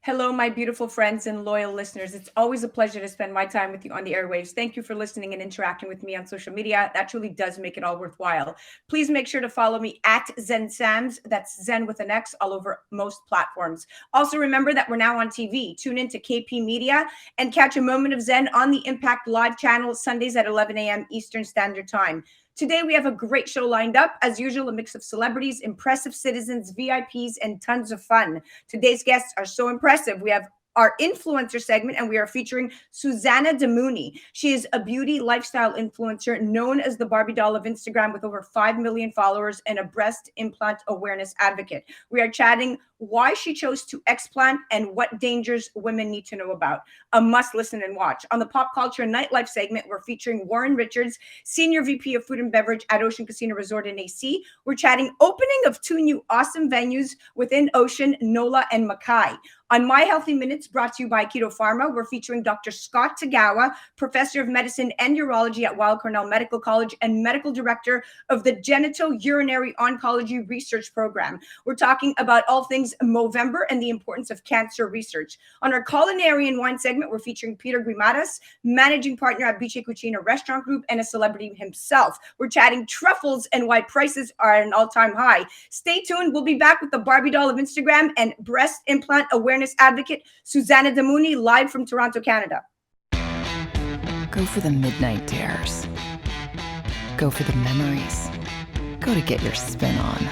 Hello, my beautiful friends and loyal listeners. It's always a pleasure to spend my time with you on the airwaves. Thank you for listening and interacting with me on social media. That truly does make it all worthwhile. Please make sure to follow me at Zen Sams. That's Zen with an X all over most platforms. Also, remember that we're now on TV. Tune in to KP Media and catch a moment of Zen on the Impact Live channel Sundays at 11 a.m. Eastern Standard Time. Today, we have a great show lined up. As usual, a mix of celebrities, impressive citizens, VIPs, and tons of fun. Today's guests are so impressive. We have our influencer segment, and we are featuring Susanna Demouni. She is a beauty lifestyle influencer known as the Barbie doll of Instagram with over 5 million followers and a breast implant awareness advocate. We are chatting why she chose to explant and what dangers women need to know about. A must listen and watch. On the Pop Culture and Nightlife segment, we're featuring Warren Richards, Senior VP of Food and Beverage at Ocean Casino Resort in AC. We're chatting opening of 2 new awesome venues within Ocean, Nola and Makai. On My Healthy Minutes, brought to you by Keto Pharma, we're featuring Dr. Scott Tagawa, Professor of Medicine and Urology at Weill Cornell Medical College and Medical Director of the Genito-urinary Oncology Research Program. We're talking about all things Movember and the importance of cancer research. On our Culinary and Wine segment, we're featuring Peter Guimaraes, Managing Partner at Bice Cucina Restaurant Group and a celebrity himself. We're chatting truffles and why prices are at an all-time high. Stay tuned. We'll be back with the Barbie doll of Instagram and breast implant awareness advocate Susanna Demouni live from Toronto, Canada. Go for the midnight dares. Go for the memories. Go to get your spin on.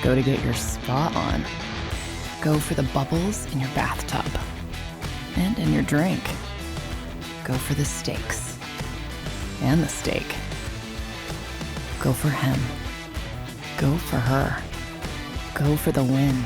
Go to get your spa on. Go for the bubbles in your bathtub and in your drink. Go for the stakes and the steak. Go for him. Go for her. Go for the win.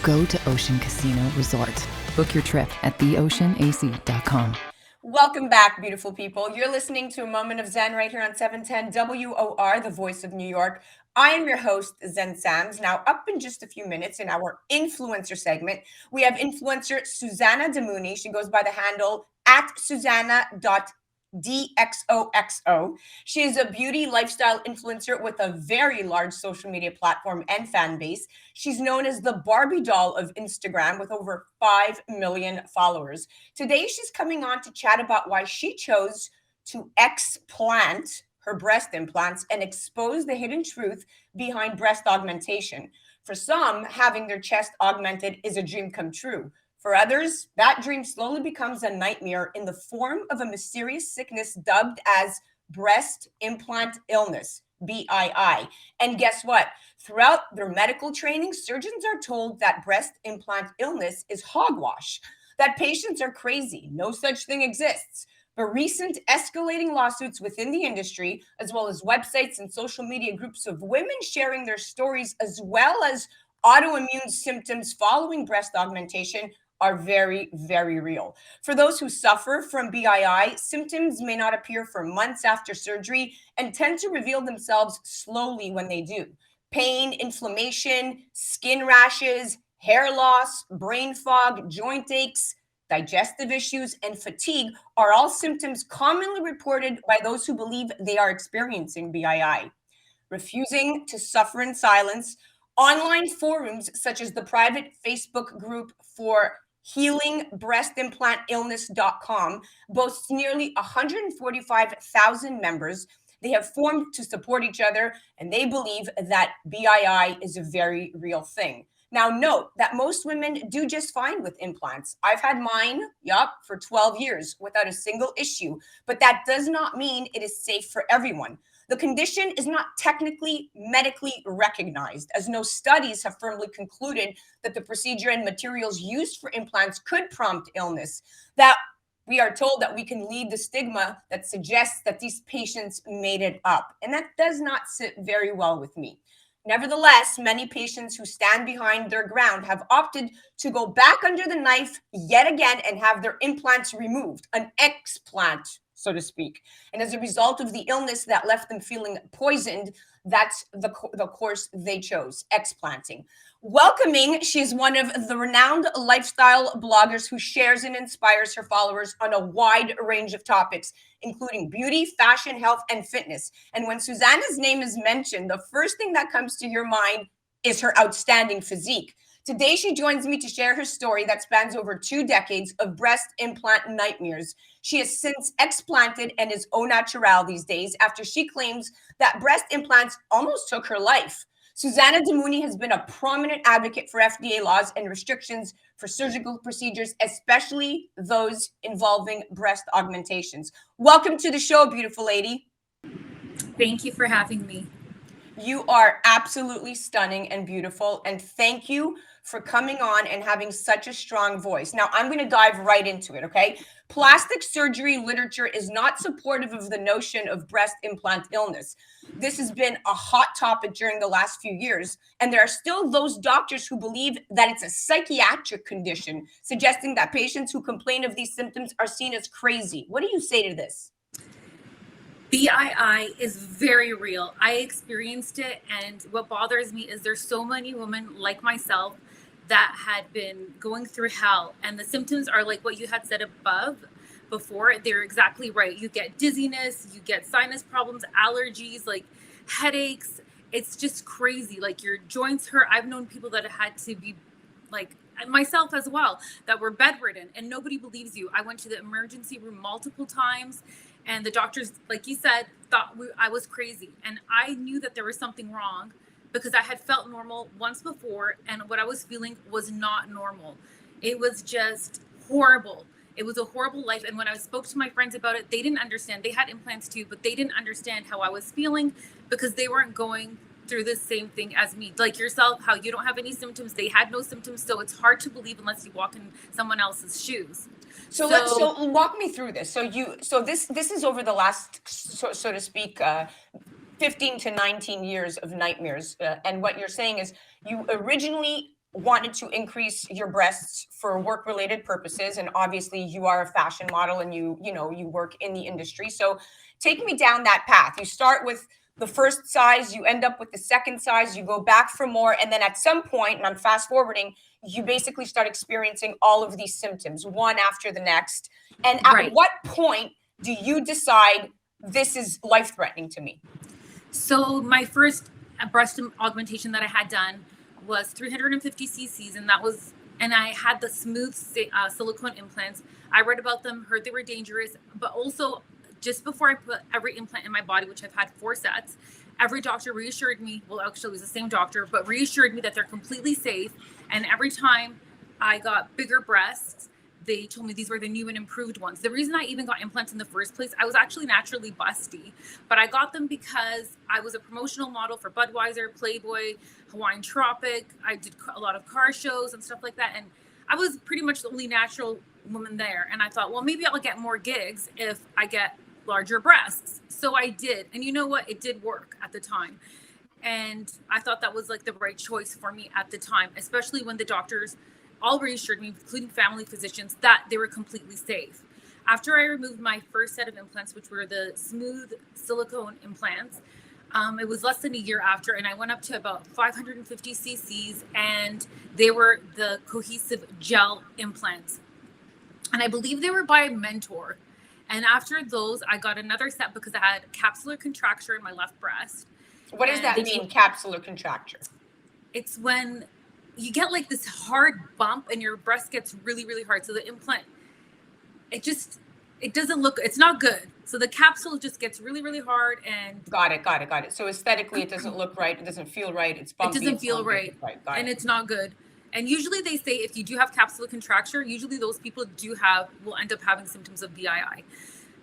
Go to Ocean Casino Resort. Book your trip at theoceanac.com. Welcome back, beautiful people. You're listening to a Moment of Zen right here on 710 WOR, the voice of New York. I am your host, Zen Sams. Now, up in just a few minutes in our influencer segment, we have influencer Susanna Demouni. She goes by the handle at Susanna.DXOXO. She is a beauty lifestyle influencer with a very large social media platform and fan base. She's known as the Barbie doll of Instagram with over 5 million followers. Today, she's coming on to chat about why she chose to explant her breast implants and expose the hidden truth behind breast augmentation. For some, having their chest augmented is a dream come true. For others, that dream slowly becomes a nightmare in the form of a mysterious sickness dubbed as breast implant illness, BII. And guess what? Throughout their medical training, surgeons are told that breast implant illness is hogwash, that patients are crazy, no such thing exists. But recent escalating lawsuits within the industry, as well as websites and social media groups of women sharing their stories, as well as autoimmune symptoms following breast augmentation, are very, very real. For those who suffer from BII, symptoms may not appear for months after surgery and tend to reveal themselves slowly when they do. Pain, inflammation, skin rashes, hair loss, brain fog, joint aches, digestive issues, and fatigue are all symptoms commonly reported by those who believe they are experiencing BII. Refusing to suffer in silence, online forums such as the private Facebook group for healingbreastimplantillness.com boasts nearly 145,000 members. They have formed to support each other, and they believe that BII is a very real thing. Now, note that most women do just fine with implants. I've had mine, for 12 years without a single issue, but that does not mean it is safe for everyone. The condition is not technically medically recognized, as no studies have firmly concluded that the procedure and materials used for implants could prompt illness. That we are told that we can lead the stigma that suggests that these patients made it up, and that does not sit very well with me. Nevertheless, many patients who stand behind their ground have opted to go back under the knife yet again and have their implants removed, an explant, so to speak. And as a result of the illness that left them feeling poisoned, that's the course they chose, explanting. Welcoming, she's one of the renowned lifestyle bloggers who shares and inspires her followers on a wide range of topics, including beauty, fashion, health, and fitness. And when Susanna's name is mentioned, the first thing that comes to your mind is her outstanding physique. Today, she joins me to share her story that spans over 2 decades of breast implant nightmares. She has since explanted and is au naturel these days after she claims that breast implants almost took her life. Susanna Damouni has been a prominent advocate for FDA laws and restrictions for surgical procedures, especially those involving breast augmentations. Welcome to the show, beautiful lady. Thank you for having me. You are absolutely stunning and beautiful, and thank you for coming on and having such a strong voice. Now, I'm going to dive right into it, okay? Plastic surgery literature is not supportive of the notion of breast implant illness. This has been a hot topic during the last few years, and there are still those doctors who believe that it's a psychiatric condition, suggesting that patients who complain of these symptoms are seen as crazy. What do you say to this? BII is very real. I experienced it, and what bothers me is there's so many women like myself that had been going through hell, and the symptoms are like what you had said before. They're exactly right. You get dizziness, you get sinus problems, allergies, like headaches. It's just crazy. Like your joints hurt. I've known people that had to be like myself as well, that were bedridden, and nobody believes you. I went to the emergency room multiple times, and the doctors, like you said, thought I was crazy. And I knew that there was something wrong because I had felt normal once before, and what I was feeling was not normal. It was just horrible. It was a horrible life. And when I spoke to my friends about it, they didn't understand. They had implants too, but they didn't understand how I was feeling because they weren't going through the same thing as me. Like yourself, how you don't have any symptoms. They had no symptoms. So it's hard to believe unless you walk in someone else's shoes. So walk me through this. So this is over the last, so to speak, 15 to 19 years of nightmares. And what you're saying is you originally wanted to increase your breasts for work-related purposes, and obviously you are a fashion model and you work in the industry. So take me down that path. You start with the first size, you end up with the second size, you go back for more, and then at some point, and I'm fast forwarding, you basically start experiencing all of these symptoms, one after the next. And at what point do you decide this is life-threatening to me? So my first breast augmentation that I had done was 350 cc's, and I had the smooth silicone implants. I read about them, heard they were dangerous, but also just before I put every implant in my body, which I've had 4 sets, every doctor reassured me, well, actually it was the same doctor, but reassured me that they're completely safe. And every time I got bigger breasts, they told me these were the new and improved ones. The reason I even got implants in the first place, I was actually naturally busty, but I got them because I was a promotional model for Budweiser, Playboy, Hawaiian Tropic. I did a lot of car shows and stuff like that. And I was pretty much the only natural woman there. And I thought, well, maybe I'll get more gigs if I get larger breasts. So I did. And you know what? It did work at the time. And I thought that was like the right choice for me at the time, especially when the doctors all reassured me, including family physicians, that they were completely safe. After I removed my first set of implants, which were the smooth silicone implants, it was less than a year after, and I went up to about 550 cc's, and they were the cohesive gel implants. And I believe they were by Mentor. And after those, I got another set because I had capsular contracture in my left breast. What does that mean, capsular contracture? It's when you get like this hard bump and your breast gets really, really hard. So the implant, it doesn't look, it's not good. So the capsule just gets really, really hard. And Got it. So aesthetically, it doesn't look right. It doesn't feel right. It's bumpy. It doesn't feel right. And it's not good. And usually they say if you do have capsular contracture, usually those people will end up having symptoms of BII.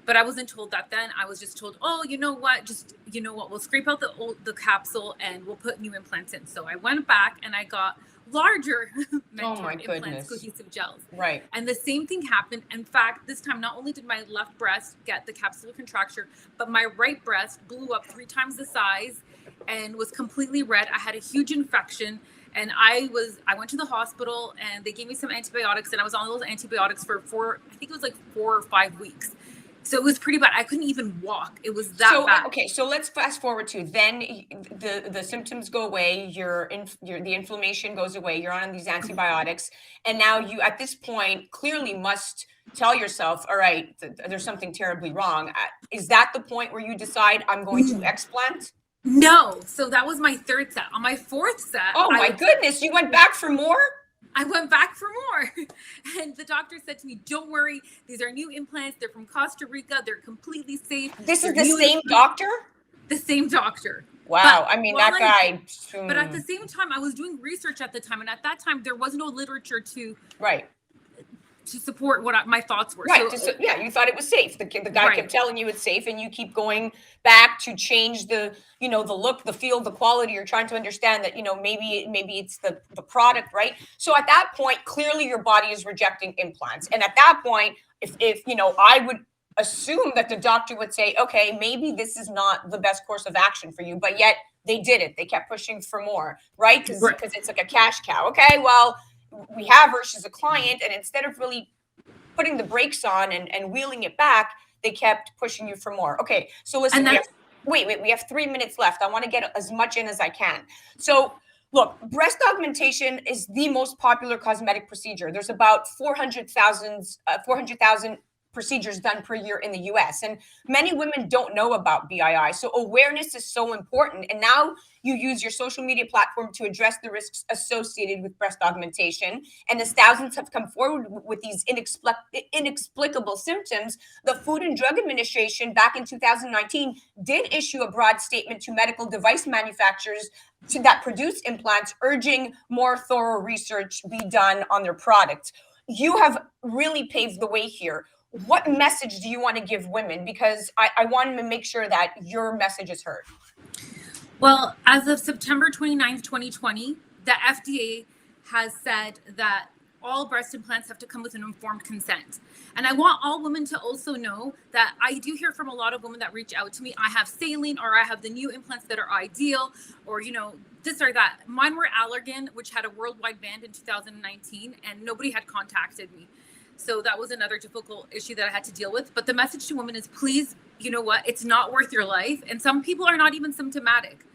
But I wasn't told that then. I was just told, oh, you know what? We'll scrape out the capsule and we'll put new implants in. So I went back and I got larger Mentor implants, cohesive gels. Right. And the same thing happened. In fact, this time, not only did my left breast get the capsular contracture, but my right breast blew up 3 times the size and was completely red. I had a huge infection. And I went to the hospital and they gave me some antibiotics, and I was on those antibiotics for 4 or 5 weeks. So it was pretty bad. I couldn't even walk. It was that bad. Okay, so let's fast forward to then the symptoms go away, the inflammation goes away, you're on these antibiotics, and now you at this point clearly must tell yourself, all right, there's something terribly wrong. Is that the point where you decide I'm going to explant? No. So that was my third set. On my fourth set. Oh my goodness. You went back for more? I went back for more. And the doctor said to me, don't worry. These are new implants. They're from Costa Rica. They're completely safe. This is the same doctor? The same doctor. Wow. I mean, that guy. But at the same time, I was doing research at the time. And at that time, there was no literature to support what my thoughts were. Right. So, yeah, you thought it was safe. The guy kept telling you it's safe, and you keep going back to change the, the look, the feel, the quality. You're trying to understand that, maybe it's the product, right? So at that point, clearly your body is rejecting implants. And at that point, if I would assume that the doctor would say, okay, maybe this is not the best course of action for you, but yet they did it. They kept pushing for more, right? Because it's like a cash cow. Okay, well, we have her, she's a client, and instead of really putting the brakes on and wheeling it back, they kept pushing you for more. Okay, so listen, we have 3 minutes left. I want to get as much in as I can. So look, breast augmentation is the most popular cosmetic procedure. There's about 400,000 procedures done per year in the US. And many women don't know about BII. So awareness is so important. And now you use your social media platform to address the risks associated with breast augmentation. And as thousands have come forward with these inexplicable symptoms, the Food and Drug Administration back in 2019 did issue a broad statement to medical device manufacturers that produce implants, urging more thorough research be done on their products. You have really paved the way here. What message do you want to give women? Because I want to make sure that your message is heard. Well, as of September 29th, 2020, the FDA has said that all breast implants have to come with an informed consent. And I want all women to also know that I do hear from a lot of women that reach out to me, I have saline, or I have the new implants that are ideal, or, this or that. Mine were Allergan, which had a worldwide ban in 2019, and nobody had contacted me. So that was another difficult issue that I had to deal with. But the message to women is, please, you know what? It's not worth your life. And some people are not even symptomatic.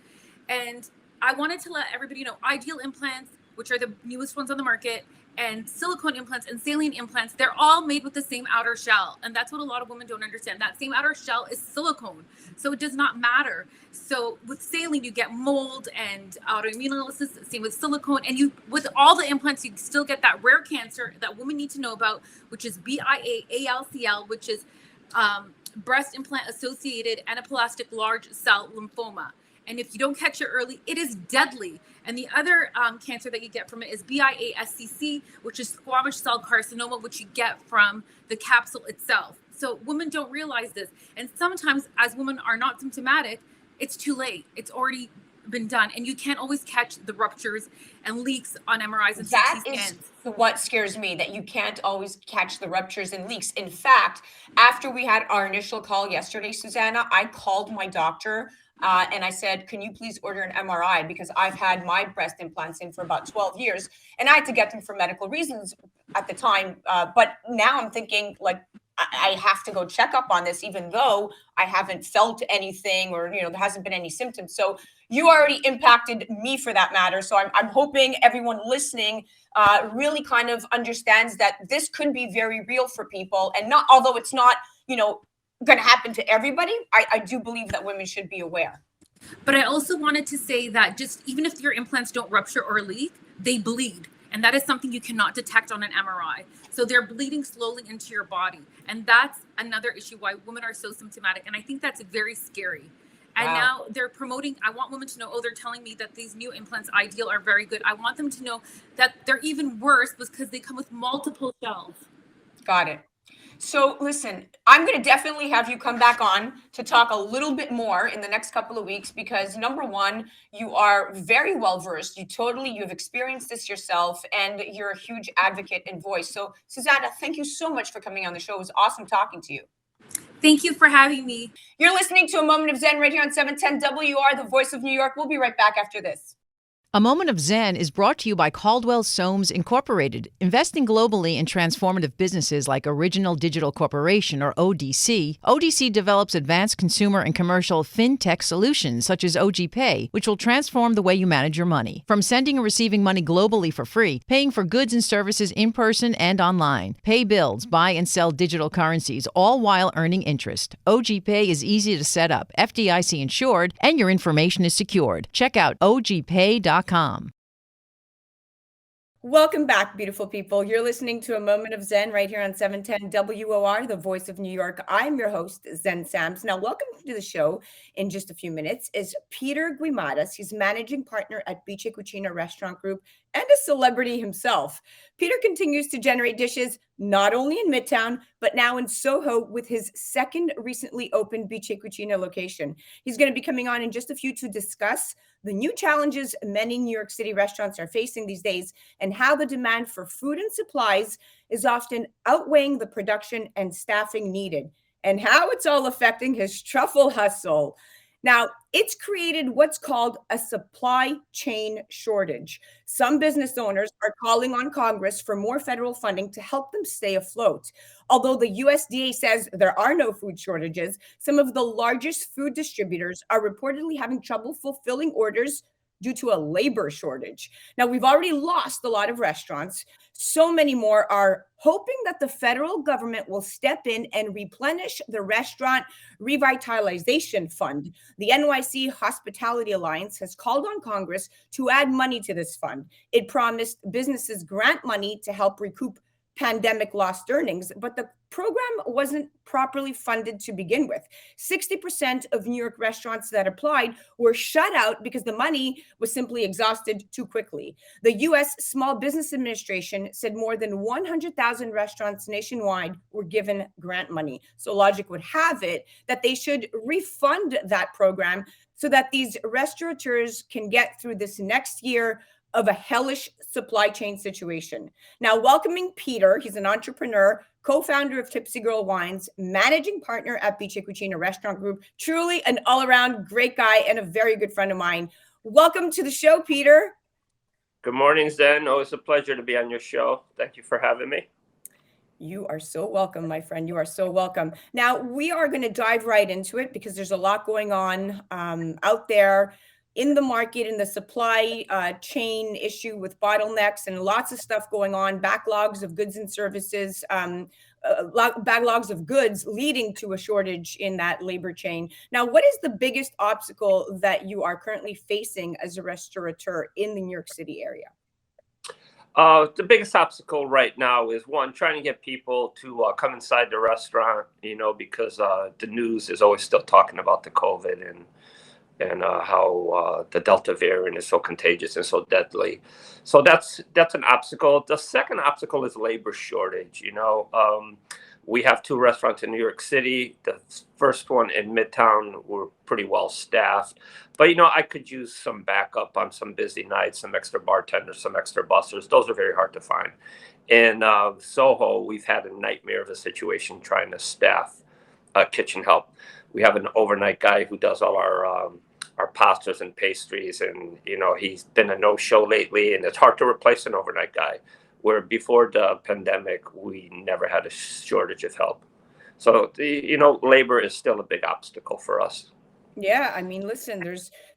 And I wanted to let everybody know, ideal implants, which are the newest ones on the market, and silicone implants and saline implants, they're all made with the same outer shell. And that's what a lot of women don't understand. That same outer shell is silicone. So it does not matter. So with saline, you get mold and autoimmune illnesses, same with silicone. And with all the implants, you still get that rare cancer that women need to know about, which is BIA-ALCL, which is breast implant associated anaplastic large cell lymphoma. And if you don't catch it early, it is deadly. And the other cancer that you get from it is BIA-SCC, which is squamous cell carcinoma, which you get from the capsule itself. So women don't realize this. And sometimes as women are not symptomatic, it's too late. It's already been done. And you can't always catch the ruptures and leaks on MRIs and CT scans. That is what scares me, that you can't always catch the ruptures and leaks. In fact, after we had our initial call yesterday, Susanna, I called my doctor and I said, can you please order an MRI? Because I've had my breast implants in for about 12 years and I had to get them for medical reasons at the time. But now I'm thinking, like, I have to go check up on this, even though I haven't felt anything or, there hasn't been any symptoms. So you already impacted me for that matter. So I'm hoping everyone listening really kind of understands that this could be very real for people. And not, although it's not, going to happen to everybody, I do believe that women should be aware. But I also wanted to say that just even if your implants don't rupture or leak, they bleed. And that is something you cannot detect on an MRI. So they're bleeding slowly into your body. And that's another issue why women are so symptomatic. And I think that's very scary. And now they're promoting, I want women to know, they're telling me that these new implants, Ideal, are very good. I want them to know that they're even worse because they come with multiple shells. Got it. So listen, I'm going to definitely have you come back on to talk a little bit more in the next couple of weeks, because number one, you are very well versed. You've experienced this yourself, and you're a huge advocate and voice. So Susanna, thank you so much for coming on the show. It was awesome talking to you. Thank you for having me. You're listening to A Moment of Zen right here on 710 WR, the voice of New York. We'll be right back after this. A Moment of Zen is brought to you by Caldwell Soames Incorporated, investing globally in transformative businesses like Original Digital Corporation, or ODC. ODC develops advanced consumer and commercial fintech solutions such as OG Pay, which will transform the way you manage your money. From sending and receiving money globally for free, paying for goods and services in person and online, pay bills, buy and sell digital currencies, all while earning interest. OG Pay is easy to set up, FDIC insured, and your information is secured. Check out ogpay.com. Welcome back, beautiful people. You're listening to A Moment of Zen right here on 710 WOR, the voice of New York. I'm your host, Zen Sams. Now, welcome to the show in just a few minutes is Peter Guimaraes. He's managing partner at Bice Cucina Restaurant Group and a celebrity himself. Peter continues to generate dishes not only in Midtown, but now in Soho with his second recently opened Bice Cucina location. He's going to be coming on in just a few to discuss the new challenges many New York City restaurants are facing these days and how the demand for food and supplies is often outweighing the production and staffing needed, and how it's all affecting his truffle hustle. Now, it's created what's called a supply chain shortage. Some business owners are calling on Congress for more federal funding to help them stay afloat. Although the USDA says there are no food shortages, some of the largest food distributors are reportedly having trouble fulfilling orders due to a labor shortage. Now, we've already lost a lot of restaurants. So many more are hoping that the federal government will step in and replenish the Restaurant Revitalization Fund. The NYC Hospitality Alliance has called on Congress to add money to this fund. It promised businesses grant money to help recoup pandemic lost earnings, but the program wasn't properly funded to begin with. 60% of New York restaurants that applied were shut out because the money was simply exhausted too quickly. The U.S. Small Business Administration said more than 100,000 restaurants nationwide were given grant money. So logic would have it that they should refund that program so that these restaurateurs can get through this next year of a hellish supply chain situation. Now, welcoming Peter, he's an entrepreneur, co-founder of Tipsy Girl Wines, managing partner at Bice Cucina Restaurant Group, truly an all-around great guy and a very good friend of mine. Welcome to the show, Peter. Good morning, Zen. Always a pleasure to be on your show. Thank you for having me. You are so welcome, my friend. You are so welcome. Now, we are going to dive right into it because there's a lot going on out there in the market, in the supply chain issue with bottlenecks and lots of stuff going on, backlogs of goods and services, backlogs of goods leading to a shortage in that labor chain. Now, what is the biggest obstacle that you are currently facing as a restaurateur in the New York City area? The biggest obstacle right now is one, trying to get people to come inside the restaurant, because the news is always still talking about the COVID and how the Delta variant is so contagious and so deadly. So that's an obstacle. The second obstacle is labor shortage. We have two restaurants in New York City. The first one in Midtown, we're pretty well staffed. But, I could use some backup on some busy nights, some extra bartenders, some extra bussers. Those are very hard to find. In Soho, we've had a nightmare of a situation trying to staff kitchen help. We have an overnight guy who does all our pastas and pastries, and he's been a no-show lately, and it's hard to replace an overnight guy, where before the pandemic we never had a shortage of help. So labor is still a big obstacle for us. Yeah, I mean, listen,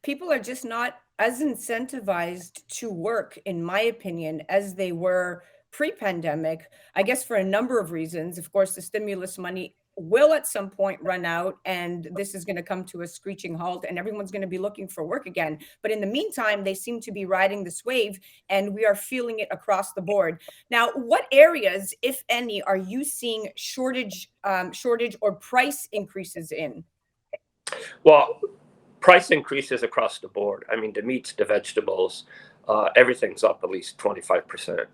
people are just not as incentivized to work, in my opinion, as they were pre-pandemic, I guess, for a number of reasons. Of course, the stimulus money will at some point run out, and this is going to come to a screeching halt, and everyone's going to be looking for work again. But in the meantime, they seem to be riding this wave, and we are feeling it across the board. Now, what areas, if any, are you seeing shortage or price increases in? Well, price increases across the board. I mean, the meats, the vegetables, everything's up at least 25%.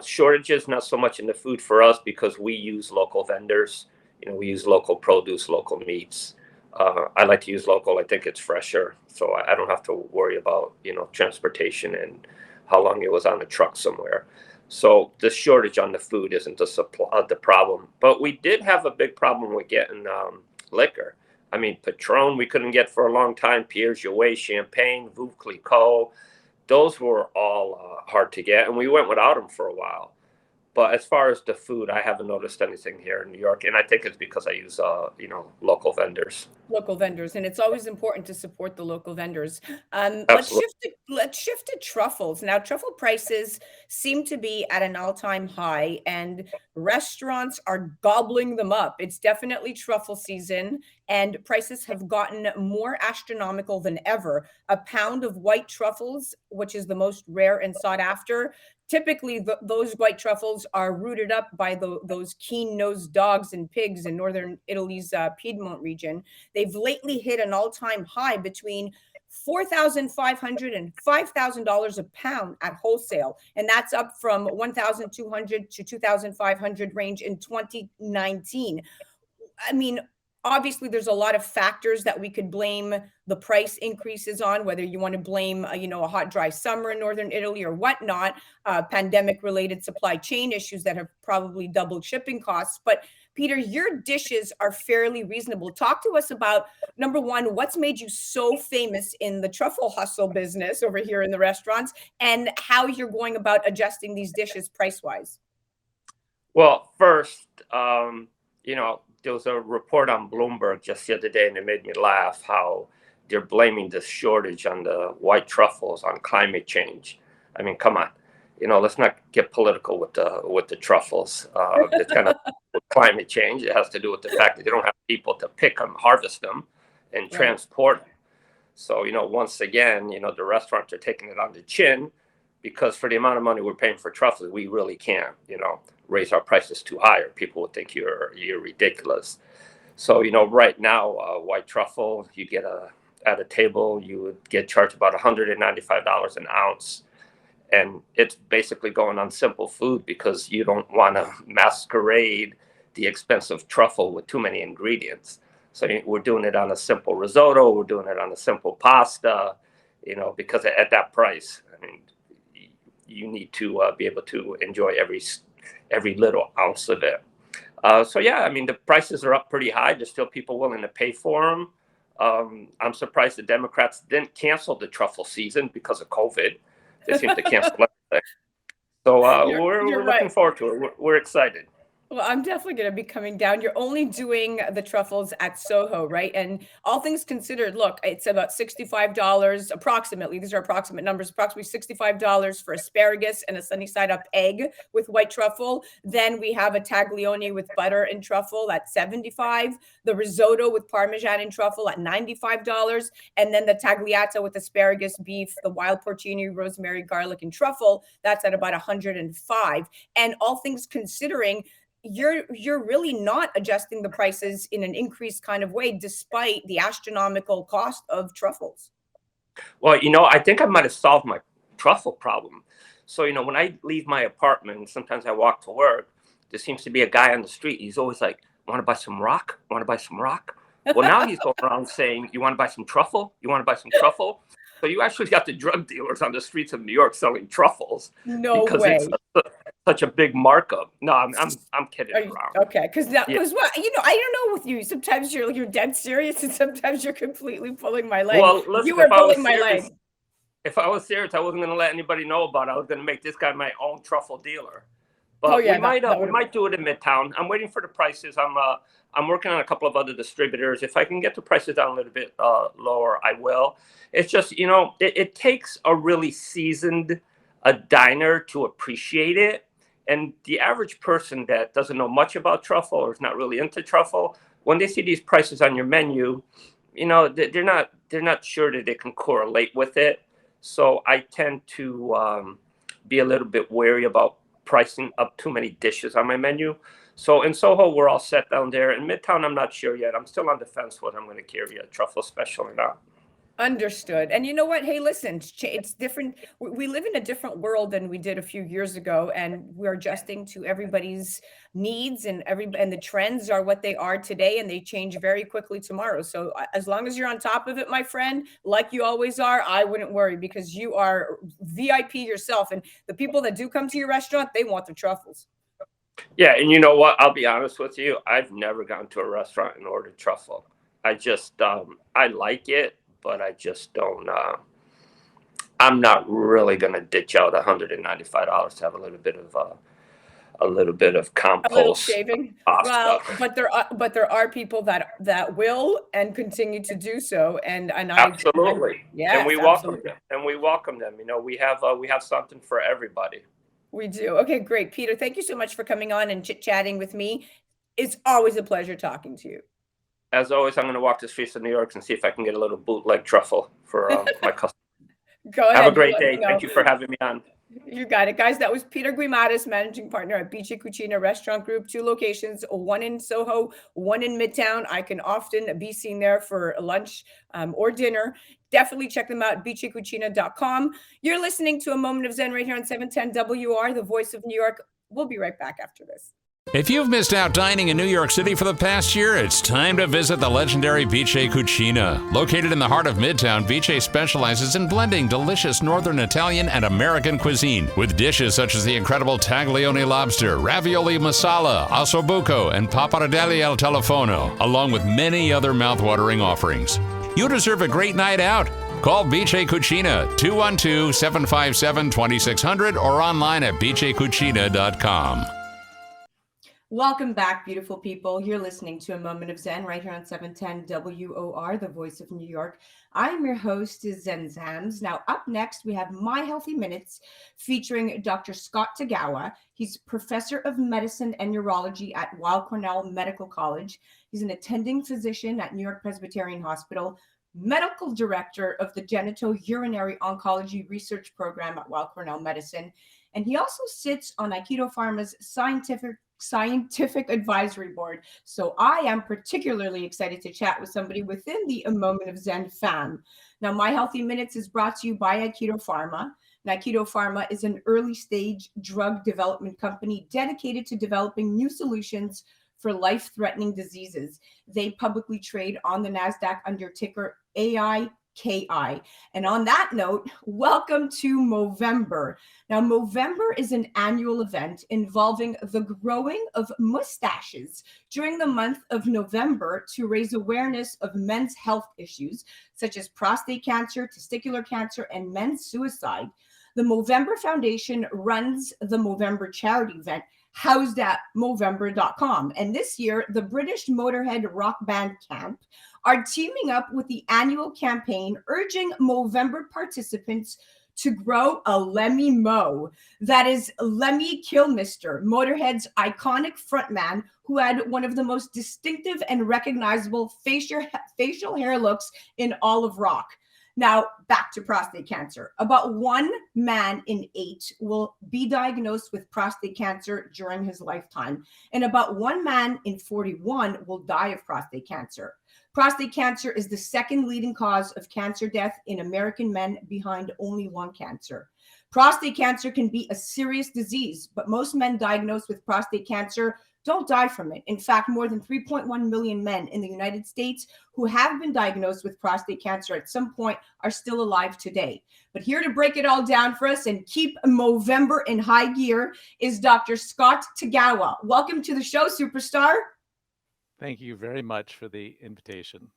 Shortages, not so much in the food for us because we use local vendors. We use local produce, local meats. I like to use local. I think it's fresher, so I don't have to worry about, transportation and how long it was on a truck somewhere. So the shortage on the food isn't the problem. But we did have a big problem with getting liquor. I mean, Patron we couldn't get for a long time. Pierre Jouet, Champagne, Veuve Clicquot. those were all hard to get, and we went without them for a while. But as far as the food, I haven't noticed anything here in New York, and I think it's because I use, local vendors. Local vendors, and it's always important to support the local vendors. Absolutely. Let's shift to truffles. Now, truffle prices seem to be at an all-time high, and restaurants are gobbling them up. It's definitely truffle season, and prices have gotten more astronomical than ever. A pound of white truffles, which is the most rare and sought after, typically those white truffles are rooted up by those keen-nosed dogs and pigs in northern Italy's Piedmont region. They've lately hit an all-time high between $4,500 and $5,000 a pound at wholesale, and that's up from $1,200 to $2,500 range in 2019. I mean, obviously, there's a lot of factors that we could blame the price increases on, whether you want to blame, a hot, dry summer in northern Italy or whatnot, pandemic-related supply chain issues that have probably doubled shipping costs. But Peter, your dishes are fairly reasonable. Talk to us about, number one, what's made you so famous in the truffle hustle business over here in the restaurants, and how you're going about adjusting these dishes price-wise. Well, first, there was a report on Bloomberg just the other day, and it made me laugh how they're blaming this shortage on the white truffles on climate change. I mean, come on, let's not get political with the truffles. It's kind of climate change. It has to do with the fact that they don't have people to pick them, harvest them, and transport them. So, once again, the restaurants are taking it on the chin, because for the amount of money we're paying for truffles, we really can't, raise our prices too high, or people would think you're ridiculous. So, right now, white truffle, you get at a table, you would get charged about $195 an ounce. And it's basically going on simple food, because you don't want to masquerade the expensive truffle with too many ingredients. So we're doing it on a simple risotto. We're doing it on a simple pasta, because at that price, I mean, you need to be able to enjoy every little ounce of it. The prices are up pretty high. There's still people willing to pay for them. I'm surprised the Democrats didn't cancel the truffle season because of COVID. They seem to cancel everything. So we're looking forward to it. We're excited. Well, I'm definitely going to be coming down. You're only doing the truffles at Soho, right? And all things considered, look, it's about $65 approximately. These are approximate numbers, approximately $65 for asparagus and a sunny side up egg with white truffle. Then we have a taglione with butter and truffle at $75. The risotto with Parmesan and truffle at $95. And then the tagliata with asparagus, beef, the wild porcini, rosemary, garlic, and truffle, that's at about $105. And all things considering, you're really not adjusting the prices in an increased kind of way, despite the astronomical cost of truffles. Well, I think I might have solved my truffle problem. So, when I leave my apartment, sometimes I walk to work, there seems to be a guy on the street. He's always like, want to buy some rock? Want to buy some rock? Well, now he's going around saying, you want to buy some truffle? You want to buy some truffle? So you actually got the drug dealers on the streets of New York selling truffles. No because way. It's such a big markup. No, I'm kidding around. Okay, because I don't know with you. Sometimes you're dead serious, and sometimes you're completely pulling my leg. Well, listen, you were pulling my leg. If I was serious, I wasn't going to let anybody know about it. I was going to make this guy my own truffle dealer. But we might do it in Midtown. I'm waiting for the prices. I'm working on a couple of other distributors. If I can get the prices down a little bit lower, I will. It's just, it takes a really seasoned diner to appreciate it. And the average person that doesn't know much about truffle or is not really into truffle, when they see these prices on your menu, they're not sure that they can correlate with it. So I tend to be a little bit wary about pricing up too many dishes on my menu. So in Soho, we're all set down there. In Midtown, I'm not sure yet. I'm still on the fence whether I'm going to carry a truffle special or not. Understood. And you know what? Hey, listen, it's different. We live in a different world than we did a few years ago, and we're adjusting to everybody's needs, and the trends are what they are today, and they change very quickly tomorrow. So as long as you're on top of it, my friend, like you always are, I wouldn't worry, because you are VIP yourself. And the people that do come to your restaurant, they want the truffles. Yeah. And you know what? I'll be honest with you. I've never gone to a restaurant and ordered truffle. I just, I like it, but I just don't, I'm not really going to ditch out $195 to have a little bit of A little compost shaving. pasta. Well, but there are people that will and continue to do so, and Absolutely. And yes, we welcome absolutely. them. You know, we have something for everybody. We do. Okay, great. Peter, thank you so much for coming on and chit-chatting with me. It's always a pleasure talking to you. As always, I'm going to walk the streets of New York and see if I can get a little bootleg truffle for my customers. Go ahead. Have a great let me day. know. Thank you for having me on. You got it, guys. That was Peter Guimaraes, managing partner at Bice Cucina Restaurant Group. 2 locations, one in Soho, one in Midtown. I can often be seen there for lunch or dinner. Definitely check them out, bicecucina.com. You're listening to A Moment of Zen right here on 710 WR, the voice of New York. We'll be right back after this. If you've missed out dining in New York City for the past year, it's time to visit the legendary Bice Cucina. Located in the heart of Midtown, Bice specializes in blending delicious Northern Italian and American cuisine with dishes such as the incredible taglione lobster, ravioli masala, ossobuco, and pappardelle al telefono, along with many other mouthwatering offerings. You deserve a great night out. Call Bice Cucina, 212-757-2600 or online at bicecucina.com. Welcome back, beautiful people. You're listening to A Moment of Zen right here on 710 WOR, the voice of New York. I'm your host, Zen Zams. Now, up next, we have My Healthy Minutes featuring Dr. Scott Tagawa. He's professor of medicine and urology at Weill Cornell Medical College. He's an attending physician at NewYork-Presbyterian Hospital, medical director of the Genito-urinary Oncology Research Program at Weill Cornell Medicine. And he also sits on Aikido Pharma's scientific advisory board. So I am particularly excited to chat with somebody within the A Moment of Zen fam. Now, My Healthy Minutes is brought to you by Aikido Pharma. And Aikido Pharma is an early stage drug development company dedicated to developing new solutions for life-threatening diseases. They publicly trade on the NASDAQ under ticker AIKI. And on that note, welcome to Movember. Now, Movember is an annual event involving the growing of mustaches during the month of November to raise awareness of men's health issues, such as prostate cancer, testicular cancer, and men's suicide. The Movember Foundation runs the Movember charity event housed at Movember.com. And this year, the British Motorhead rock band Camp are teaming up with the annual campaign urging Movember participants to grow a Lemmy Mo. That is Lemmy Kilmister, Motorhead's iconic frontman, who had one of the most distinctive and recognizable facial hair looks in all of rock. Now, back to prostate cancer. About 1 man in 8 will be diagnosed with prostate cancer during his lifetime, and about 1 man in 41 will die of prostate cancer. Prostate cancer is the second leading cause of cancer death in American men, behind only lung cancer. Prostate cancer can be a serious disease, but most men diagnosed with prostate cancer don't die from it. In fact, more than 3.1 million men in the United States who have been diagnosed with prostate cancer at some point are still alive today. But here to break it all down for us and keep Movember in high gear is Dr. Scott Tagawa. Welcome to the show, superstar. Thank you very much for the invitation.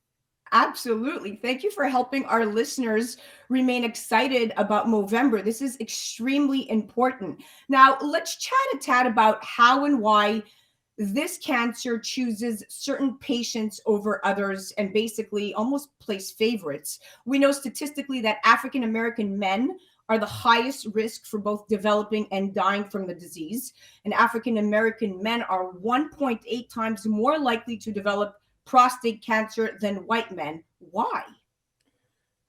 Absolutely. Thank you for helping our listeners remain excited about Movember. This is extremely important. Now, let's chat a tad about how and why this cancer chooses certain patients over others and basically almost plays favorites. We know statistically that African American men are the highest risk for both developing and dying from the disease. And African American men are 1.8 times more likely to develop prostate cancer than white men. Why?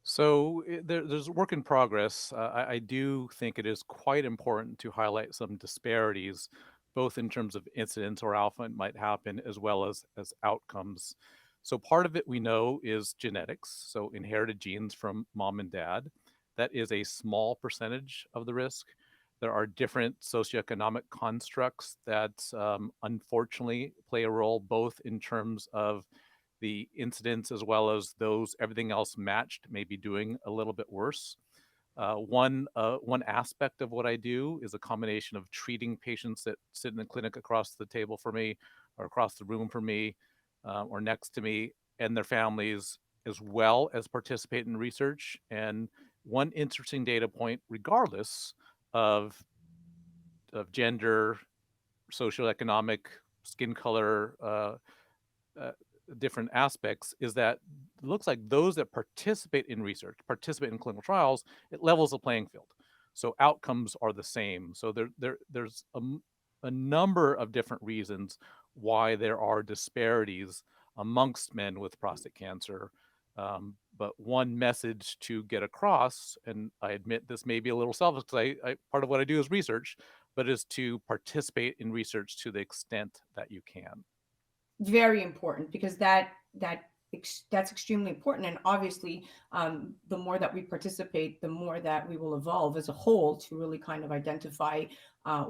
So there's work in progress. I do think it is quite important to highlight some disparities, both in terms of incidence or alpha it might happen, as well as outcomes. So part of it we know is genetics, so inherited genes from mom and dad. That is a small percentage of the risk. There are different socioeconomic constructs that unfortunately play a role, both in terms of the incidence as well as those everything else matched may be doing a little bit worse. One aspect of what I do is a combination of treating patients that sit in the clinic across the table for me or across the room for me or next to me and their families, as well as participate in research and one interesting data point, regardless of gender, socioeconomic, skin color, uh, different aspects, is that it looks like those that participate in research, participate in clinical trials, it levels the playing field. So outcomes are the same. So there's a number of different reasons why there are disparities amongst men with prostate cancer. But one message to get across, and I admit this may be a little selfish because I part of what I do is research, but is to participate in research to the extent that you can. Very important, because that's extremely important. And obviously, the more that we participate, the more that we will evolve as a whole to really kind of identify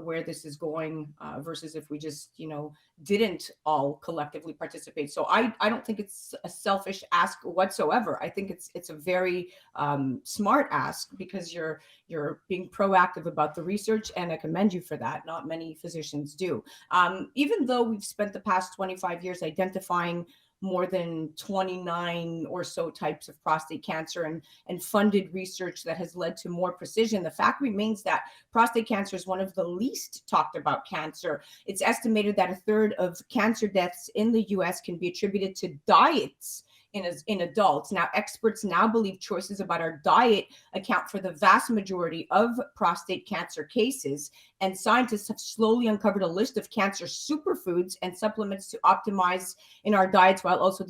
where this is going, versus if we just, didn't all collectively participate. So I don't think it's a selfish ask whatsoever. I think it's a very smart ask, because you're being proactive about the research, and I commend you for that. Not many physicians do. Even though we've spent the past 25 years identifying more than 29 or so types of prostate cancer, and funded research that has led to more precision, the fact remains that prostate cancer is one of the least talked about cancer. It's estimated that a third of cancer deaths in the US can be attributed to diets in adults. Now, experts now believe choices about our diet account for the vast majority of prostate cancer cases, and scientists have slowly uncovered a list of cancer superfoods and supplements to optimize in our diets, while also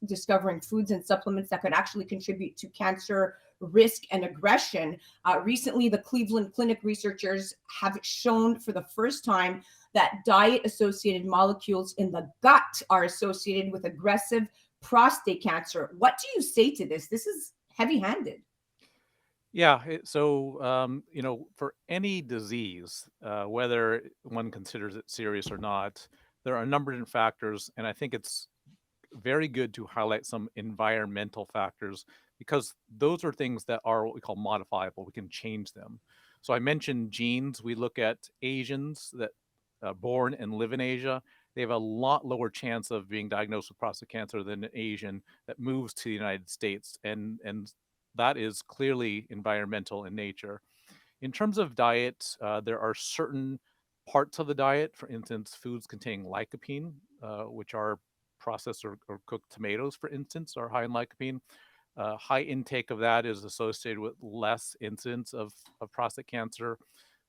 discovering foods and supplements that could actually contribute to cancer risk and aggression. Recently, the Cleveland Clinic researchers have shown for the first time that diet-associated molecules in the gut are associated with aggressive prostate cancer. What do you say to this? This is heavy-handed. Yeah. For any disease, whether one considers it serious or not, there are a number of different factors, and I think it's very good to highlight some environmental factors, because those are things that are what we call modifiable. We can change them. So I mentioned genes. We look at Asians that born and live in Asia. They have a lot lower chance of being diagnosed with prostate cancer than an Asian that moves to the United States, and that is clearly environmental in nature. In terms of diet, there are certain parts of the diet, for instance, foods containing lycopene, which are processed or cooked tomatoes, for instance, are high in lycopene. High intake of that is associated with less incidence of prostate cancer.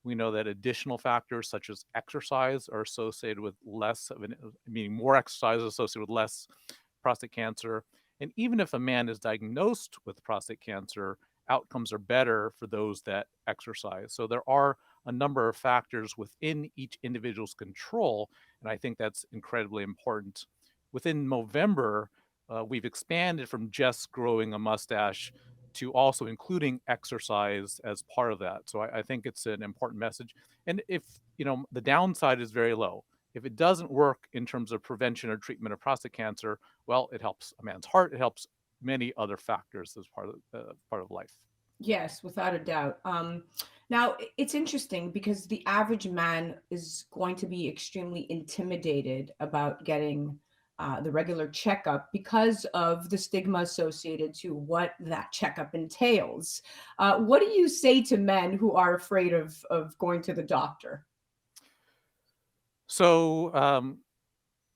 We know that additional factors such as exercise are associated with meaning more exercise is associated with less prostate cancer. And even if a man is diagnosed with prostate cancer, outcomes are better for those that exercise. So there are a number of factors within each individual's control, and I think that's incredibly important. Within Movember, we've expanded from just growing a mustache to also including exercise as part of that. So I think it's an important message. And if, the downside is very low. If it doesn't work in terms of prevention or treatment of prostate cancer, well, it helps a man's heart. It helps many other factors as part of life. Yes, without a doubt. Now, it's interesting because the average man is going to be extremely intimidated about getting the regular checkup because of the stigma associated to what that checkup entails. What do you say to men who are afraid of going to the doctor? So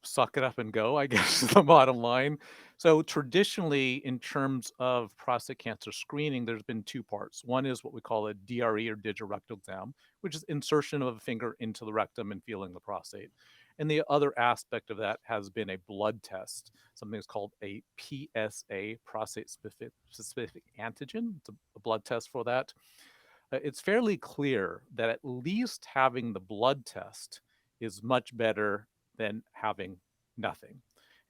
suck it up and go, I guess is the bottom line. So traditionally, in terms of prostate cancer screening, there's been two parts. One is what we call a DRE, or digital rectal exam, which is insertion of a finger into the rectum and feeling the prostate. And the other aspect of that has been a blood test, something that's called a PSA, prostate specific antigen. It's a blood test for that. It's fairly clear that at least having the blood test is much better than having nothing.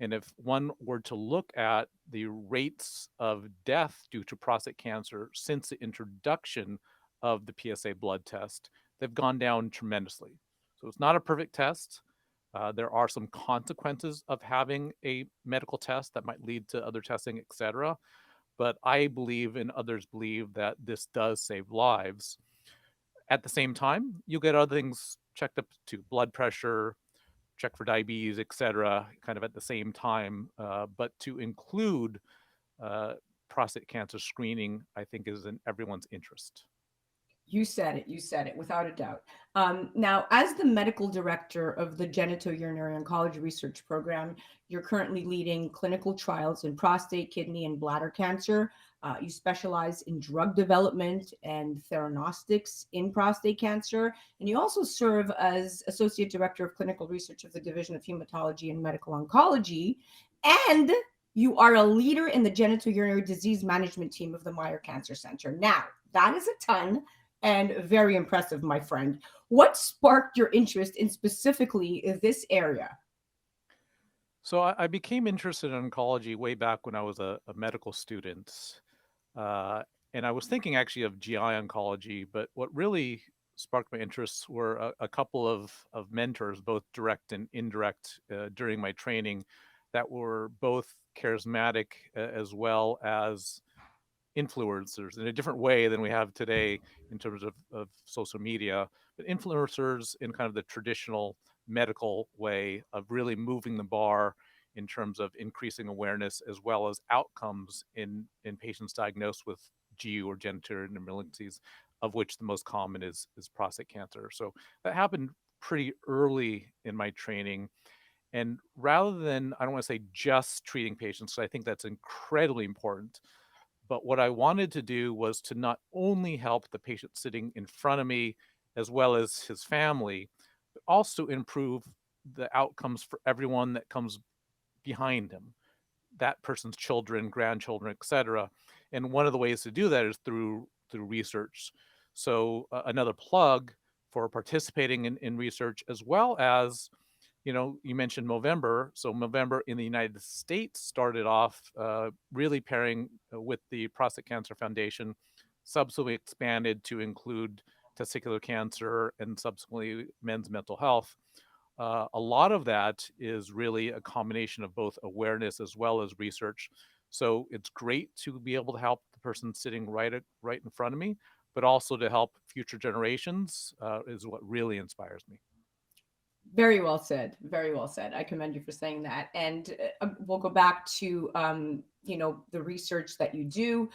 And if one were to look at the rates of death due to prostate cancer since the introduction of the PSA blood test, they've gone down tremendously. So it's not a perfect test. There are some consequences of having a medical test that might lead to other testing, etc. But I believe, and others believe, that this does save lives. At the same time, you get other things checked up to blood pressure, check for diabetes, etc., kind of at the same time. But to include prostate cancer screening, I think, is in everyone's interest. You said it. You said it without a doubt. Now, as the medical director of the Genito-urinary Oncology Research Program, you're currently leading clinical trials in prostate, kidney, and bladder cancer. You specialize in drug development and theranostics in prostate cancer. And you also serve as associate director of clinical research of the Division of Hematology and Medical Oncology. And you are a leader in the genitourinary disease management team of the Meyer Cancer Center. Now, that is a ton and very impressive, my friend. What sparked your interest in specifically this area? So I became interested in oncology way back when I was a medical student. And I was thinking actually of GI oncology, but what really sparked my interests were a couple of mentors, both direct and indirect, during my training, that were both charismatic as well as influencers in a different way than we have today in terms of social media, but influencers in kind of the traditional medical way of really moving the bar in terms of increasing awareness as well as outcomes in patients diagnosed with GU or genitourinary malignancies, of which the most common is prostate cancer. So that happened pretty early in my training. And rather than, I don't want to say just treating patients, so I think that's incredibly important, but what I wanted to do was to not only help the patient sitting in front of me as well as his family, but also improve the outcomes for everyone that comes behind him, that person's children, grandchildren, etc. And one of the ways to do that is through research. So another plug for participating in research, as well as, you mentioned Movember. So Movember in the United States started off really pairing with the Prostate Cancer Foundation, subsequently expanded to include testicular cancer and subsequently men's mental health. A lot of that is really a combination of both awareness as well as research. So it's great to be able to help the person sitting right in front of me, but also to help future generations is what really inspires me. Very well said. Very well said. I commend you for saying that. And we'll go back to the research that you do.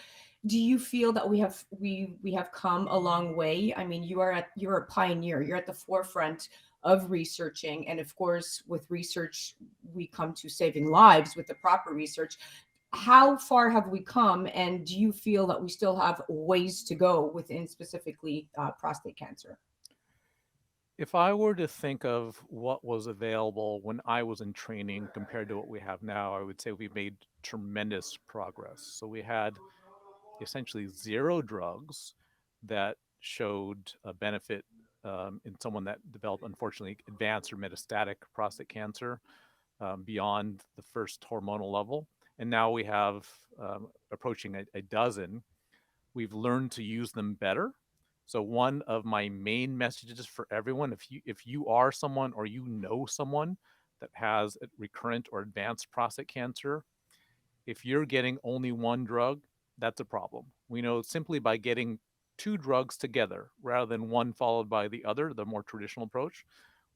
Do you feel that we have come a long way? I mean, you're a pioneer. You're at the forefront of researching, and of course, with research, we come to saving lives with the proper research. How far have we come, and do you feel that we still have ways to go within specifically prostate cancer? If I were to think of what was available when I was in training compared to what we have now, I would say we've made tremendous progress. So we had essentially zero drugs that showed a benefit in someone that developed, unfortunately, advanced or metastatic prostate cancer beyond the first hormonal level. And now we have approaching a dozen. We've learned to use them better. So one of my main messages for everyone, if you are someone or you know someone that has recurrent or advanced prostate cancer, if you're getting only one drug, that's a problem. We know simply by getting two drugs together rather than one followed by the other, the more traditional approach,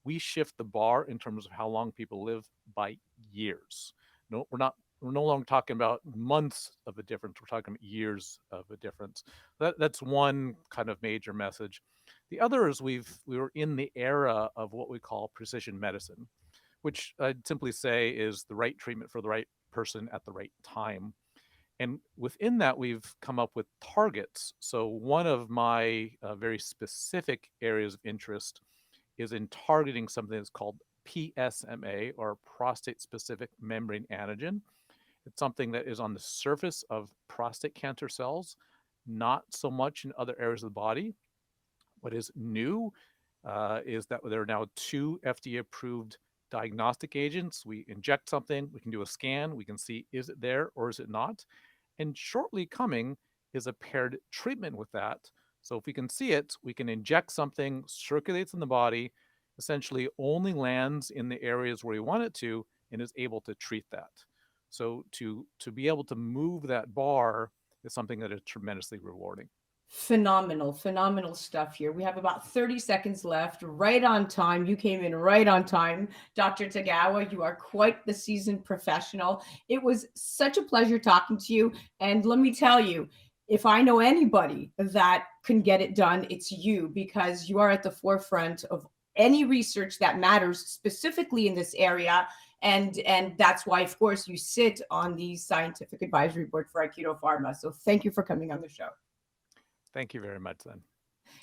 we shift the bar in terms of how long people live by years. No, we're no longer talking about months of a difference. We're talking about years of a difference. That's one kind of major message. The other is we were in the era of what we call precision medicine, which I'd simply say is the right treatment for the right person at the right time. And within that, we've come up with targets. So one of my very specific areas of interest is in targeting something that's called PSMA, or prostate-specific membrane antigen. It's something that is on the surface of prostate cancer cells, not so much in other areas of the body. What is new is that there are now 2 FDA-approved diagnostic agents. We inject something, we can do a scan, we can see, is it there or is it not? And shortly coming is a paired treatment with that. So if we can see it, we can inject something, circulates in the body, essentially only lands in the areas where we want it to, and is able to treat that. So to be able to move that bar is something that is tremendously rewarding. Phenomenal stuff here. We have about 30 seconds left, right on time. You came in right on time. Dr. Tagawa, you are quite the seasoned professional. It was such a pleasure talking to you. And let me tell you, if I know anybody that can get it done, it's you, because you are at the forefront of any research that matters specifically in this area. And that's why, of course, you sit on the scientific advisory board for Aikido Pharma. So thank you for coming on the show. Thank you very much, then.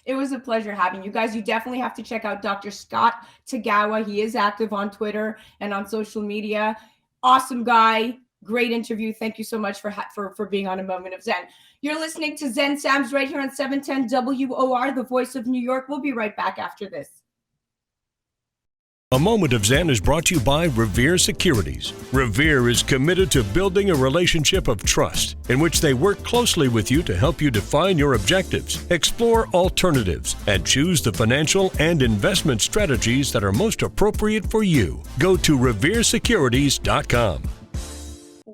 It was a pleasure having you guys. You definitely have to check out Dr. Scott Tagawa. He is active on Twitter and on social media. Awesome guy. Great interview. Thank you so much for being on A Moment of Zen. You're listening to Zen Sam's right here on 710 WOR, the voice of New York. We'll be right back after this. A Moment of Zen is brought to you by Revere Securities. Revere is committed to building a relationship of trust in which they work closely with you to help you define your objectives, explore alternatives, and choose the financial and investment strategies that are most appropriate for you. Go to reveresecurities.com.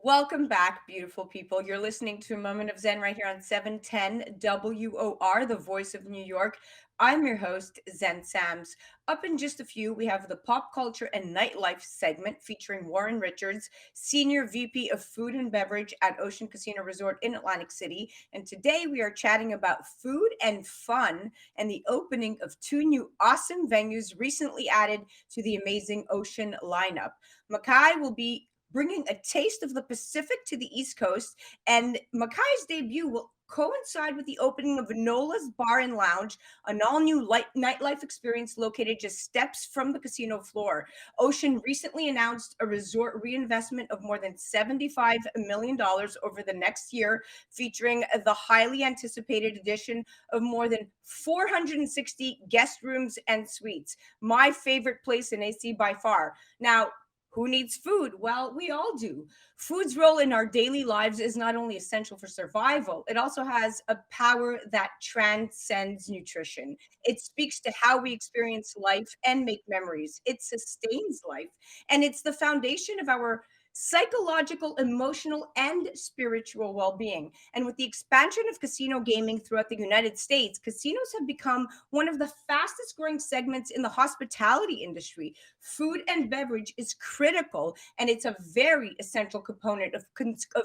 Welcome back, beautiful people. You're listening to A Moment of Zen right here on 710 WOR, the voice of New York. I'm your host, Zen Sams. Up in just a few, we have the Pop Culture and Nightlife segment featuring Warren Richards, Senior VP of Food and Beverage at Ocean Casino Resort in Atlantic City. And today we are chatting about food and fun and the opening of 2 new awesome venues recently added to the amazing Ocean lineup. Makai will be bringing a taste of the Pacific to the East Coast, and Makai's debut will coincide with the opening of Nola's Bar and Lounge, an all-new nightlife experience located just steps from the casino floor. Ocean recently announced a resort reinvestment of more than $75 million over the next year, featuring the highly anticipated addition of more than 460 guest rooms and suites. My favorite place in AC by far. Now, who needs food? Well, we all do. Food's role in our daily lives is not only essential for survival, it also has a power that transcends nutrition. It speaks to how we experience life and make memories. It sustains life, and it's the foundation of our psychological, emotional, and spiritual well-being. And with the expansion of casino gaming throughout the United States, casinos have become one of the fastest growing segments in the hospitality industry. Food and beverage is critical, and it's a very essential component of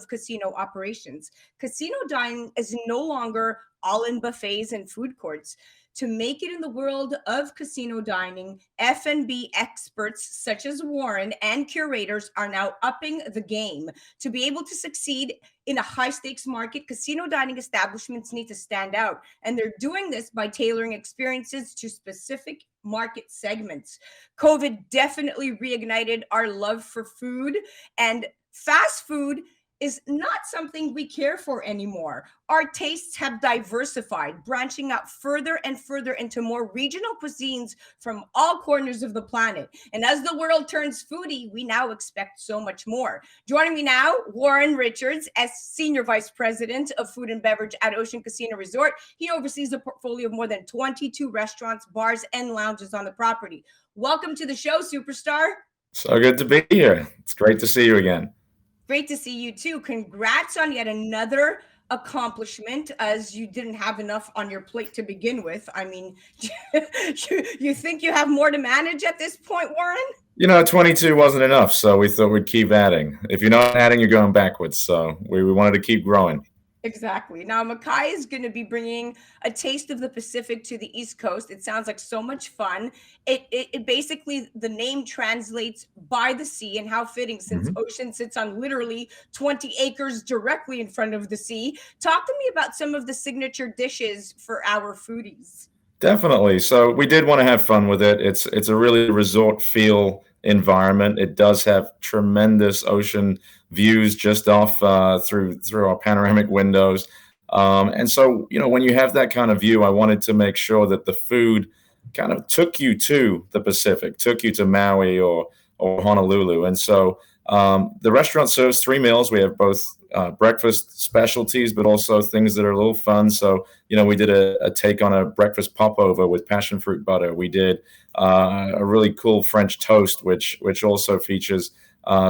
casino operations. Casino dining is no longer all in buffets and food courts. To make it in the world of casino dining, F&B experts such as Warren and curators are now upping the game. To be able to succeed in a high-stakes market, casino dining establishments need to stand out, and they're doing this by tailoring experiences to specific market segments. COVID definitely reignited our love for food, and fast food is not something we care for anymore. Our tastes have diversified, branching out further and further into more regional cuisines from all corners of the planet. And as the world turns foodie, we now expect so much more. Joining me now, Warren Richards, as Senior Vice President of Food and Beverage at Ocean Casino Resort. He oversees a portfolio of more than 22 restaurants, bars, and lounges on the property. Welcome to the show, superstar. So good to be here. It's great to see you again. Great to see you too. Congrats on yet another accomplishment, as you didn't have enough on your plate to begin with. I mean, you think you have more to manage at this point, Warren? 22 wasn't enough, so we thought we'd keep adding. If you're not adding, you're going backwards. So we wanted to keep growing. Exactly. Now, Makai is going to be bringing a taste of the Pacific to the East Coast. It sounds like so much fun. It basically, the name translates by the sea, and how fitting, since Ocean sits on literally 20 acres directly in front of the sea. Talk to me about some of the signature dishes for our foodies. Definitely. So we did want to have fun with it. It's a really resort feel environment. It does have tremendous ocean views just off through our panoramic windows. And so, when you have that kind of view, I wanted to make sure that the food kind of took you to the Pacific, took you to Maui or Honolulu. And so the restaurant serves 3 meals. We have both breakfast specialties, but also things that are a little fun. So, we did a take on a breakfast popover with passion fruit butter. We did a really cool French toast, which also features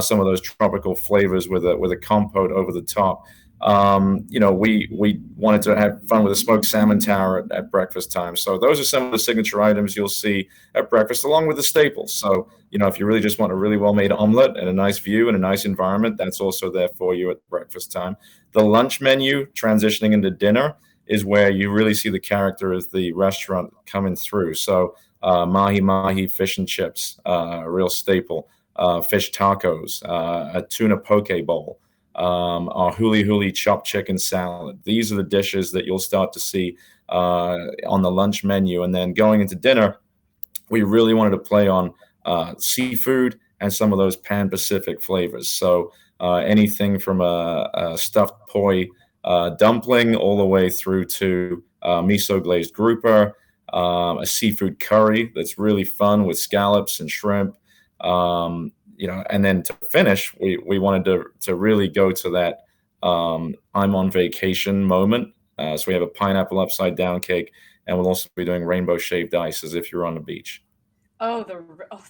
some of those tropical flavors with a compote over the top. we wanted to have fun with a smoked salmon tower at breakfast time. So those are some of the signature items you'll see at breakfast, along with the staples. So, if you really just want a really well-made omelet and a nice view and a nice environment, that's also there for you at breakfast time. The lunch menu transitioning into dinner is where you really see the character of the restaurant coming through. So mahi fish and chips, a real staple, fish tacos, a tuna poke bowl, our huli chopped chicken salad. These are the dishes that you'll start to see on the lunch menu. And then going into dinner, we really wanted to play on seafood and some of those Pan-Pacific flavors. So anything from a stuffed poi dumpling all the way through to miso glazed grouper, a seafood curry that's really fun with scallops and shrimp. And then to finish, we wanted to really go to that I'm on vacation moment. So we have a pineapple upside down cake, and we'll also be doing rainbow shaved ice as if you're on the beach.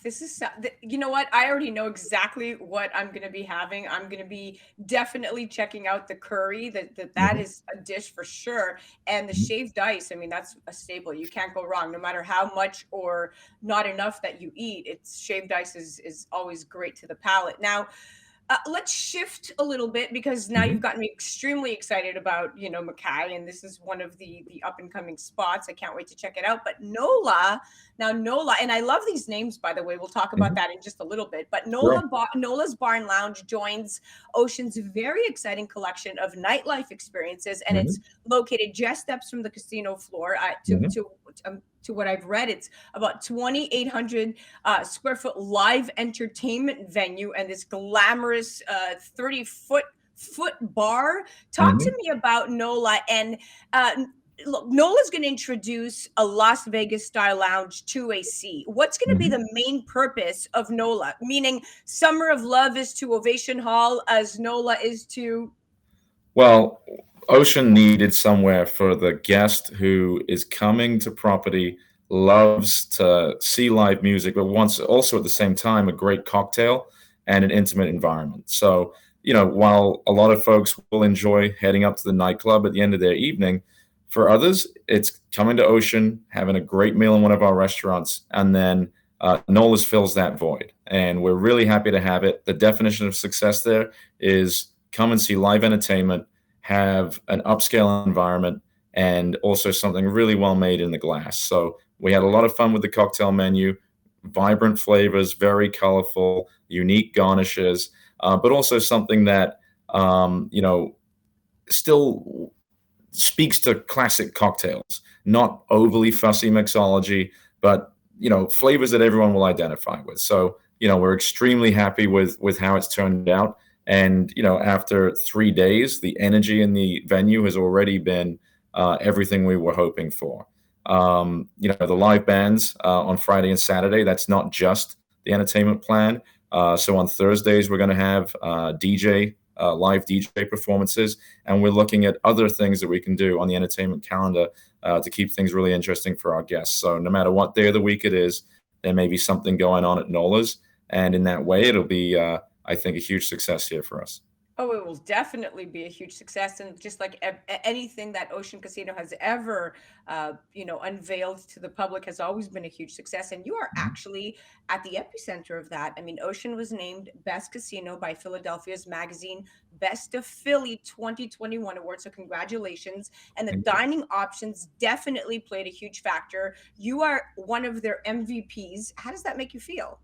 This is, you know what? I already know exactly what I'm going to be having. I'm going to be definitely checking out the curry. That is a dish for sure. And the shaved ice, I mean, that's a staple. You can't go wrong, no matter how much or not enough that you eat. It's shaved ice is always great to the palate. Now, let's shift a little bit, because now you've gotten me extremely excited about, Makai, and this is one of the up and coming spots. I can't wait to check it out. But Nola, and I love these names, by the way. We'll talk about that in just a little bit. But Nola's Bar and Lounge joins Ocean's very exciting collection of nightlife experiences, and it's located just steps from the casino floor. To what I've read, it's about 2,800 square foot live entertainment venue and this glamorous 30-foot bar. Talk to me about Nola. And look, Nola's going to introduce a Las Vegas style lounge to AC. What's going to be the main purpose of Nola? Meaning Summer of Love is to Ovation Hall as Nola is to... Well, Ocean needed somewhere for the guest who is coming to property, loves to see live music, but wants also at the same time a great cocktail and an intimate environment. So, while a lot of folks will enjoy heading up to the nightclub at the end of their evening, for others, it's coming to Ocean, having a great meal in one of our restaurants, and then Nola's fills that void. And we're really happy to have it. The definition of success there is come and see live entertainment, have an upscale environment, and also something really well made in the glass. So we had a lot of fun with the cocktail menu, vibrant flavors, very colorful, unique garnishes, but also something that, still speaks to classic cocktails, not overly fussy mixology, but, flavors that everyone will identify with. So, we're extremely happy with how it's turned out. And, after 3 days, the energy in the venue has already been everything we were hoping for. The live bands on Friday and Saturday, that's not just the entertainment plan. So on Thursdays, we're going to have live DJ performances, and we're looking at other things that we can do on the entertainment calendar to keep things really interesting for our guests. So no matter what day of the week it is, there may be something going on at Nola's, and in that way, it'll be I think a huge success here for us. Oh, it will definitely be a huge success. And just like anything that Ocean Casino has ever, unveiled to the public has always been a huge success. And you are actually at the epicenter of that. I mean, Ocean was named Best Casino by Philadelphia's magazine Best of Philly 2021 award. So congratulations. And the dining options definitely played a huge factor. You are one of their MVPs. How does that make you feel?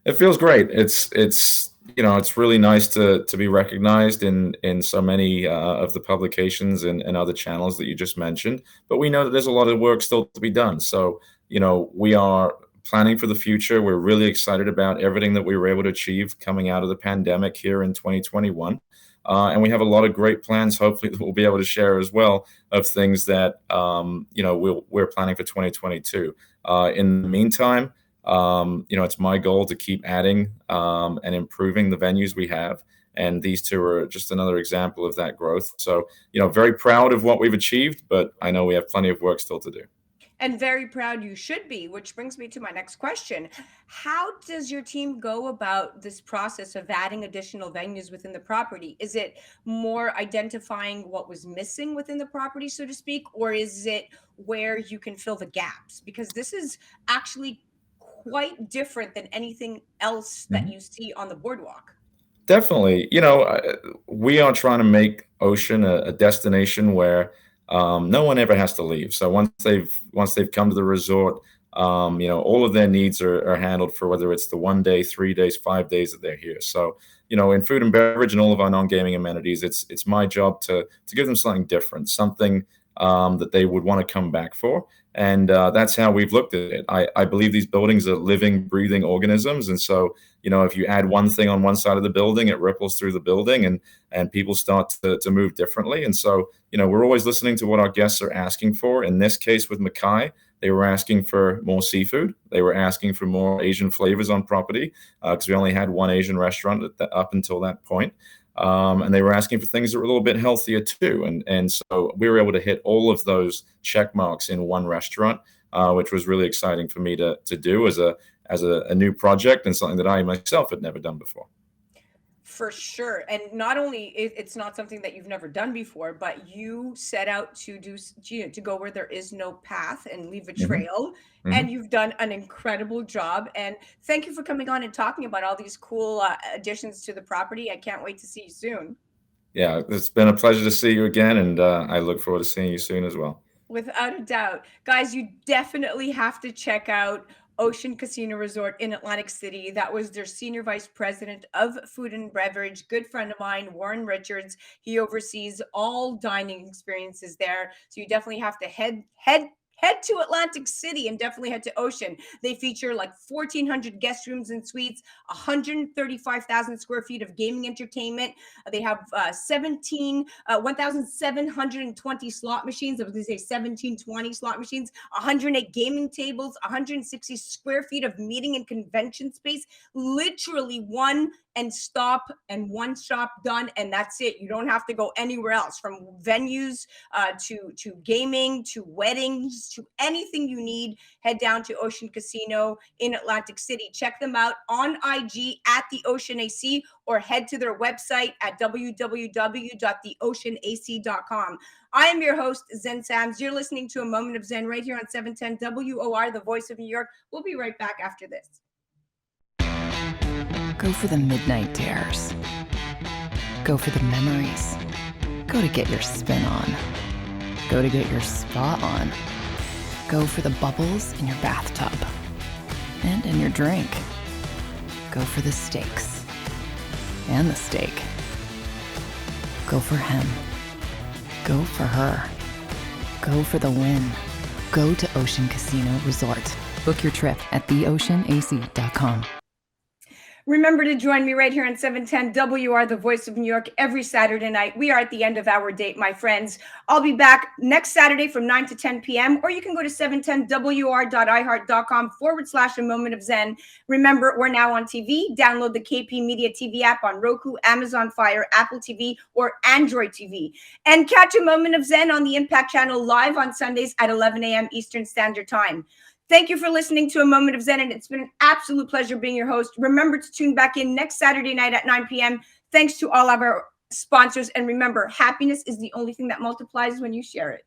It feels great. It's really nice to be recognized in so many of the publications and other channels that you just mentioned. But we know that there's a lot of work still to be done. So, we are planning for the future. We're really excited about everything that we were able to achieve coming out of the pandemic here in 2021. And we have a lot of great plans, hopefully, that we'll be able to share as well, of things that, we're planning for 2022. In the meantime, it's my goal to keep adding and improving the venues we have. And these two are just another example of that growth. So, very proud of what we've achieved, but I know we have plenty of work still to do. And very proud you should be, which brings me to my next question. How does your team go about this process of adding additional venues within the property? Is it more identifying what was missing within the property, so to speak, or is it where you can fill the gaps? Because this is actually quite different than anything else that you see on the boardwalk. Definitely. We are trying to make Ocean a destination where no one ever has to leave. So once they've come to the resort, all of their needs are handled for whether it's the 1 day, 3 days, 5 days that they're here. So, in food and beverage and all of our non-gaming amenities, it's my job to give them something different, something that they would want to come back for. And that's how we've looked at it. I believe these buildings are living, breathing organisms. And so, if you add one thing on one side of the building, it ripples through the building and people start to move differently. And so, we're always listening to what our guests are asking for. In this case with Makai, they were asking for more seafood. They were asking for more Asian flavors on property because we only had one Asian restaurant up until that point. And they were asking for things that were a little bit healthier too. And so we were able to hit all of those check marks in one restaurant, which was really exciting for me to do as a new project and something that I myself had never done before. For sure. And not only it's not something that you've never done before, but you set out to to go where there is no path and leave a trail. And you've done an incredible job. And thank you for coming on and talking about all these cool additions to the property. I can't wait to see you soon. Yeah, it's been a pleasure to see you again. And I look forward to seeing you soon as well. Without a doubt. Guys, you definitely have to check out Ocean Casino Resort in Atlantic City. That was their senior vice president of food and beverage, good friend of mine, Warren Richards. He oversees all dining experiences there. So you definitely have to head to Atlantic City and definitely head to Ocean. They feature like 1,400 guest rooms and suites, 135,000 square feet of gaming entertainment. They have 1,720 slot machines. I was going to say 1,720 slot machines, 108 gaming tables, 160 square feet of meeting and convention space. Literally one stop done, and that's it. You don't have to go anywhere else, from venues to gaming to weddings to anything you need. Head down to Ocean Casino in Atlantic City. Check them out on IG at the Ocean AC, or head to their website at www.theoceanac.com. I am your host, Zen Sams. You're listening to A Moment of Zen right here on 710 WOR, the voice of New York. We'll be right back after this. Go for the midnight dares. Go for the memories. Go to get your spin on. Go to get your spa on. Go for the bubbles in your bathtub and in your drink. Go for the stakes and the steak. Go for him. Go for her. Go for the win. Go to Ocean Casino Resort. Book your trip at theoceanac.com. Remember to join me right here on 710 WR, the voice of New York, every Saturday night. We are at the end of our date, my friends. I'll be back next Saturday from 9 to 10 p.m., or you can go to 710wr.iheart.com/A Moment of Zen. Remember, we're now on TV. Download the KP Media TV app on Roku, Amazon Fire, Apple TV, or Android TV. And catch A Moment of Zen on the Impact Channel live on Sundays at 11 a.m. Eastern Standard Time. Thank you for listening to A Moment of Zen, and it's been an absolute pleasure being your host. Remember to tune back in next Saturday night at 9 p.m. Thanks to all of our sponsors. And remember, happiness is the only thing that multiplies when you share it.